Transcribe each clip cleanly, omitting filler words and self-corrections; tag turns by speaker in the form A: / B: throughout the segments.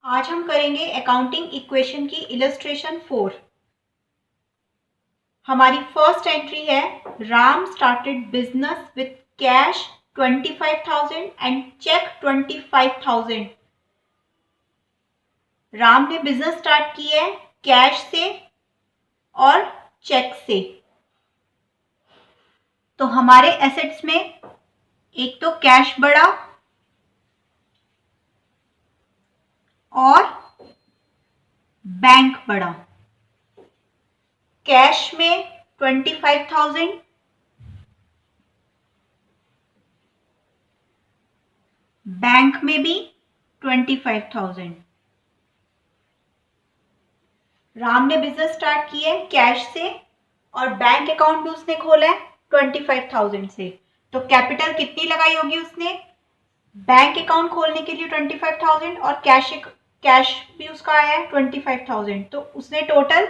A: आज हम करेंगे अकाउंटिंग इक्वेशन की इलस्ट्रेशन 4। हमारी फर्स्ट एंट्री है Ram started business with cash 25,000 and cheque 25,000। Ram ने बिजनेस स्टार्ट किया है कैश से और चेक से। तो हमारे एसेट्स में एक तो कैश बढ़ा और बैंक बढ़ा। कैश में 25,000, बैंक में भी 25,000। राम ने बिजनेस स्टार्ट किया है कैश से और बैंक अकाउंट भी उसने खोला है 25,000 से। तो कैपिटल कितनी लगाई होगी उसने? बैंक अकाउंट खोलने के लिए 25,000 और कैश भी उसका आया है 25,000। तो उसने टोटल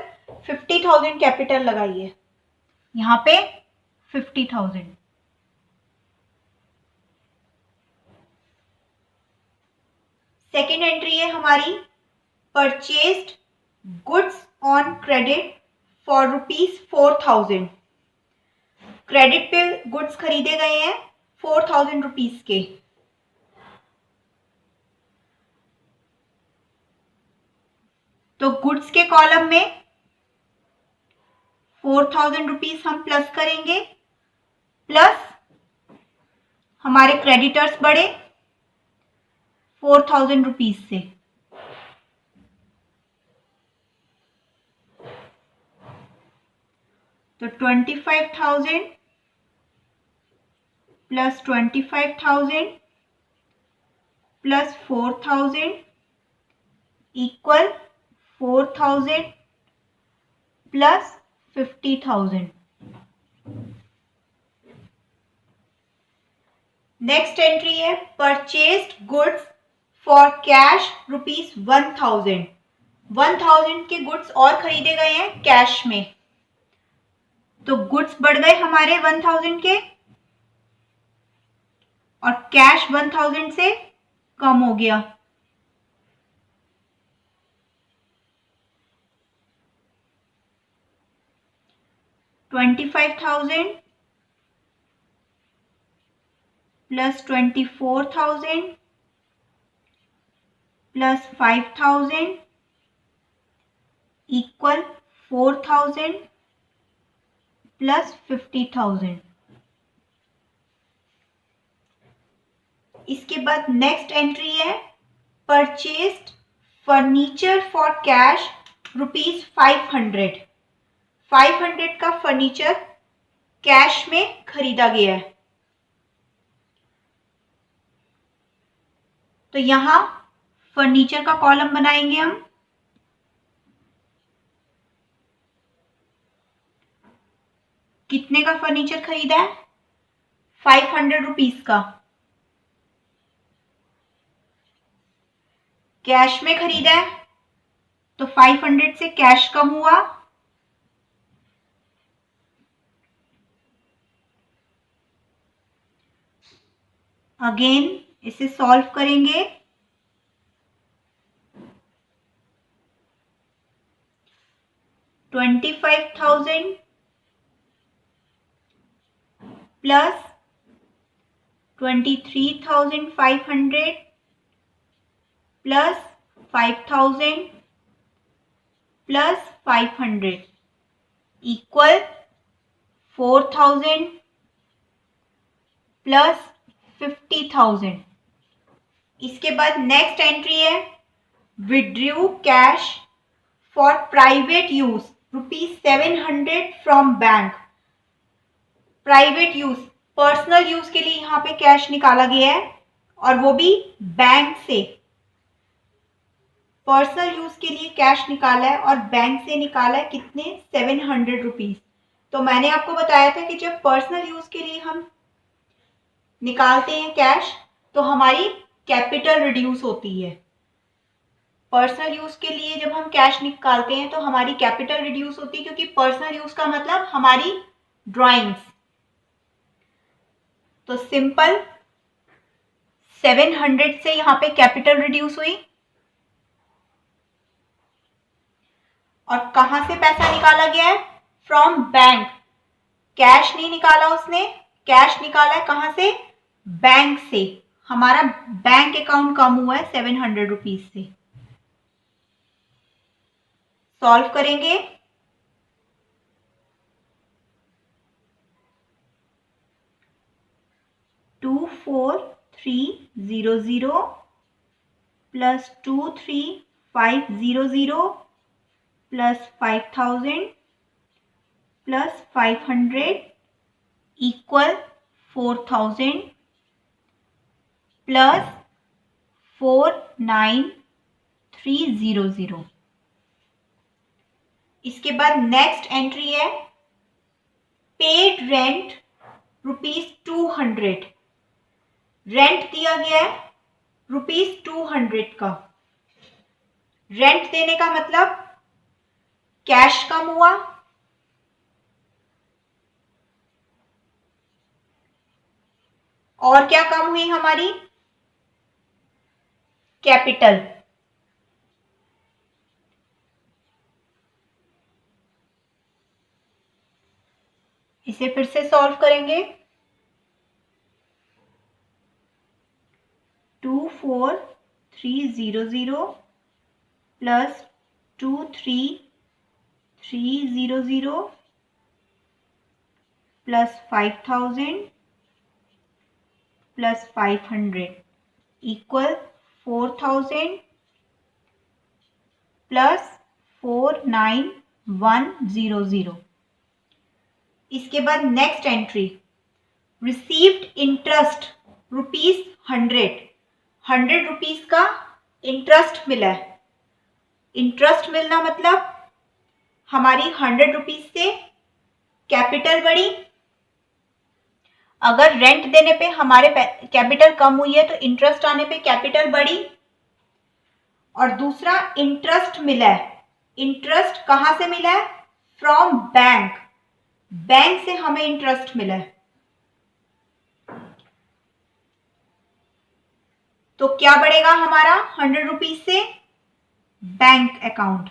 A: 50,000 कैपिटल लगाई है यहाँ पे 50,000। सेकेंड एंट्री है हमारी purchased goods on credit for ₹4,000। Credit पे गुड्स खरीदे गए हैं 4,000 रुपीज के। तो गुड्स के कॉलम में 4,000 रुपीज हम प्लस करेंगे, प्लस हमारे क्रेडिटर्स बढ़े 4,000 रुपीज से। तो 25,000 plus 25,000 plus 4,000 equal 4,000 plus 50,000। Next entry है परचेस्ड गुड्स फॉर कैश ₹1,000। 1,000 के गुड्स और खरीदे गए हैं कैश में। तो गुड्स बढ़ गए हमारे 1,000 के और कैश 1,000 से कम हो गया। $25,000 प्लस 24,000 प्लस 5,000 इक्वल 4,000 प्लस 50,000। इसके बाद नेक्स्ट एंट्री है परचेस्ड फर्नीचर फॉर कैश ₹500। 500 का फर्नीचर कैश में खरीदा गया है। तो यहां फर्नीचर का कॉलम बनाएंगे हम। कितने का फर्नीचर खरीदा है? 500 रुपीज का। कैश में खरीदा है तो 500 से कैश कम हुआ। अगेन इसे सॉल्व करेंगे। $25,000 plus 23,500 plus 5,000 plus 500 equal 4,000 plus 50,000। इसके बाद नेक्स्ट एंट्री है withdrew cash for private use ₹700 from bank. Private use, personal use के लिए यहाँ पे कैश निकाला गया है और वो भी बैंक से। पर्सनल यूज के लिए कैश निकाला है और बैंक से निकाला है कितने? 700 रुपीज। तो मैंने आपको बताया था कि जब पर्सनल यूज के लिए हम निकालते हैं कैश तो हमारी कैपिटल रिड्यूस होती है। पर्सनल यूज के लिए जब हम कैश निकालते हैं तो हमारी कैपिटल रिड्यूस होती है, क्योंकि पर्सनल यूज का मतलब हमारी ड्राइंग्स। तो सिंपल 700 से यहाँ पे कैपिटल रिड्यूस हुई और कहां से पैसा निकाला गया है? From bank. कैश नहीं निकाला उसने, कैश निकाला है कहां से? बैंक से। हमारा बैंक अकाउंट कम हुआ है 700 रुपीज से। सॉल्व करेंगे। 24300 plus 23500 plus 5000 plus 500 equal 4000 plus 49300। इसके बाद नेक्स्ट एंट्री है पेड रेंट ₹200। रेंट दिया गया है ₹200 का। रेंट देने का मतलब कैश कम हुआ और क्या कम हुई हमारी? कैपिटल। इसे फिर से सॉल्व करेंगे। 24300 plus 23300 plus 5000 plus 500 equal 4000 plus 49100। इसके बाद next entry received interest ₹100। 100 rupees का इंटरेस्ट मिला है। इंटरेस्ट मिलना मतलब हमारी 100 रुपीज से कैपिटल बढ़ी। अगर रेंट देने पे हमारे कैपिटल कम हुई है तो इंटरेस्ट आने पे कैपिटल बढ़ी। और दूसरा इंटरेस्ट मिला है। इंटरेस्ट कहां से मिला है? From bank. बैंक से हमें इंटरेस्ट मिला है। तो क्या बढ़ेगा हमारा 100 रुपीज से? Bank account.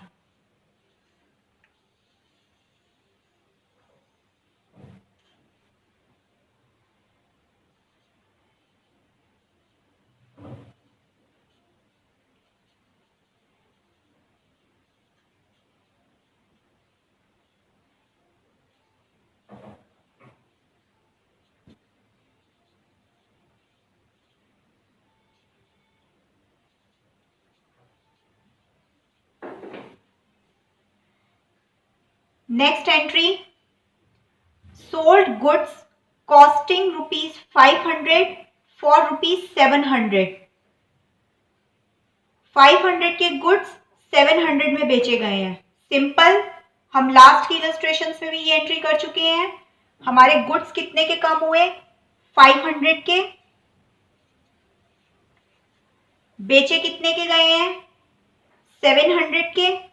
A: Next entry sold goods costing ₹500 for ₹700। 500 के गुड्स 700 में बेचे गए हैं। सिंपल। हम लास्ट की इलस्ट्रेशन में भी ये एंट्री कर चुके हैं। हमारे गुड्स कितने के कम हुए? 500 के। बेचे कितने के गए हैं? 700 के।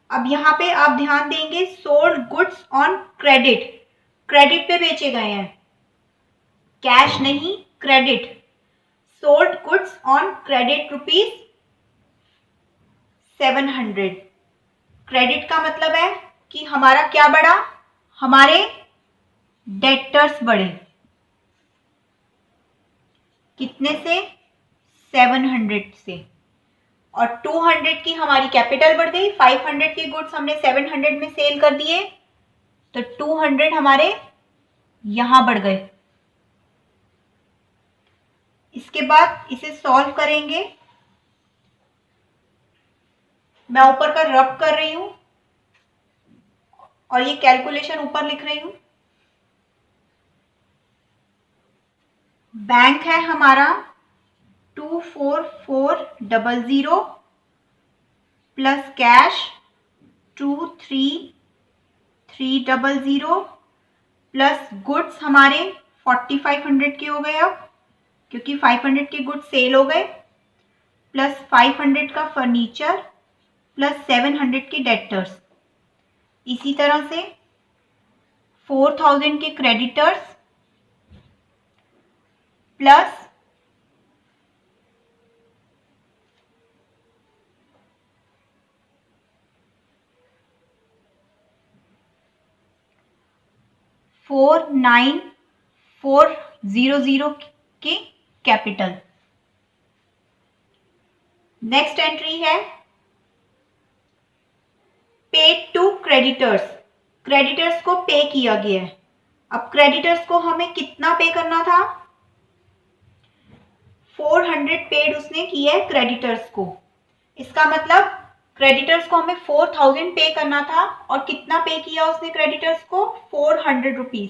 A: अब यहां पे आप ध्यान देंगे sold goods on credit. Credit पे बेचे गए हैं, कैश नहीं, credit. Sold goods on credit ₹700। Credit का मतलब है कि हमारा क्या बढ़ा? हमारे डेटर्स बढ़े। कितने से? 700 से। और 200 की हमारी कैपिटल बढ़ गई। 500 के गुड्स हमने 700 में सेल कर दिए तो 200 हमारे यहां बढ़ गए। इसके बाद इसे सॉल्व करेंगे। मैं ऊपर का रब कर रही हूं और ये कैलकुलेशन ऊपर लिख रही हूं। बैंक है हमारा 24400 प्लस कैश 23300 प्लस गुड्स हमारे 4500 के हो गए अब, क्योंकि 500 के गुड्स सेल हो गए, प्लस 500 का फर्नीचर प्लस 700 के डेटर्स। इसी तरह से 4000 के क्रेडिटर्स प्लस 49,400 की कैपिटल। नेक्स्ट एंट्री है पेड टू क्रेडिटर्स। क्रेडिटर्स को पे किया गया है। अब क्रेडिटर्स को हमें कितना पे करना था? 400 पेड उसने किया है क्रेडिटर्स को। इसका मतलब क्रेडिटर्स को हमें 4000 पे करना था और कितना पे किया उसने क्रेडिटर्स को? 400 रुपीज।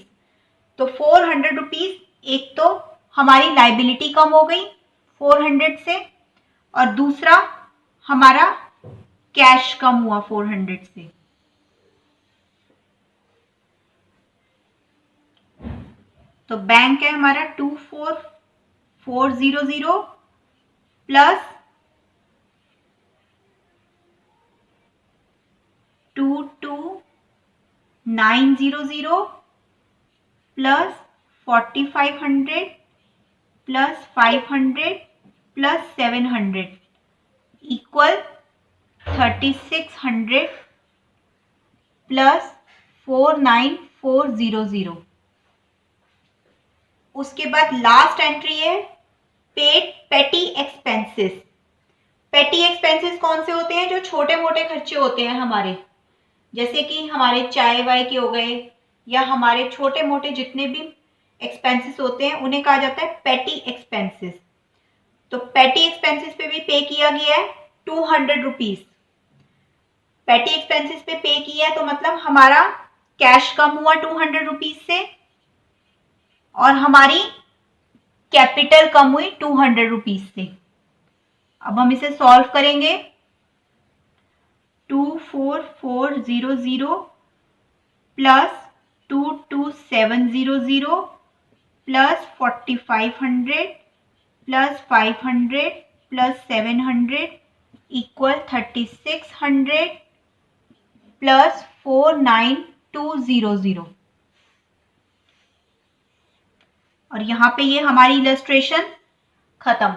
A: तो 400 रुपीज, एक तो हमारी लाइबिलिटी कम हो गई 400 से, और दूसरा हमारा कैश कम हुआ 400 से। तो बैंक है हमारा 24400 plus 22900 plus 4500 plus 500 plus 700 equal 3600 plus 49400। उसके बाद लास्ट एंट्री है पेड पेटी एक्सपेंसेस। पेटी एक्सपेंसेस कौन से होते हैं? जो छोटे मोटे खर्चे होते हैं हमारे, जैसे कि हमारे चाय वाय के हो गए, या हमारे छोटे मोटे जितने भी एक्सपेंसेस होते हैं उन्हें कहा जाता है पेटी एक्सपेंसेस। तो पेटी एक्सपेंसेस पे भी पे किया गया है 200 रुपीज। पेटी एक्सपेंसेस पे पे किया है तो मतलब हमारा कैश कम हुआ 200 रुपीज से और हमारी कैपिटल कम हुई 200 रुपीज से। अब हम इसे सॉल्व करेंगे। 24400 plus 22700 plus 4500 plus 500 plus 700 equal 3600 plus 49200। और यहाँ पे ये हमारी इलस्ट्रेशन खत्म।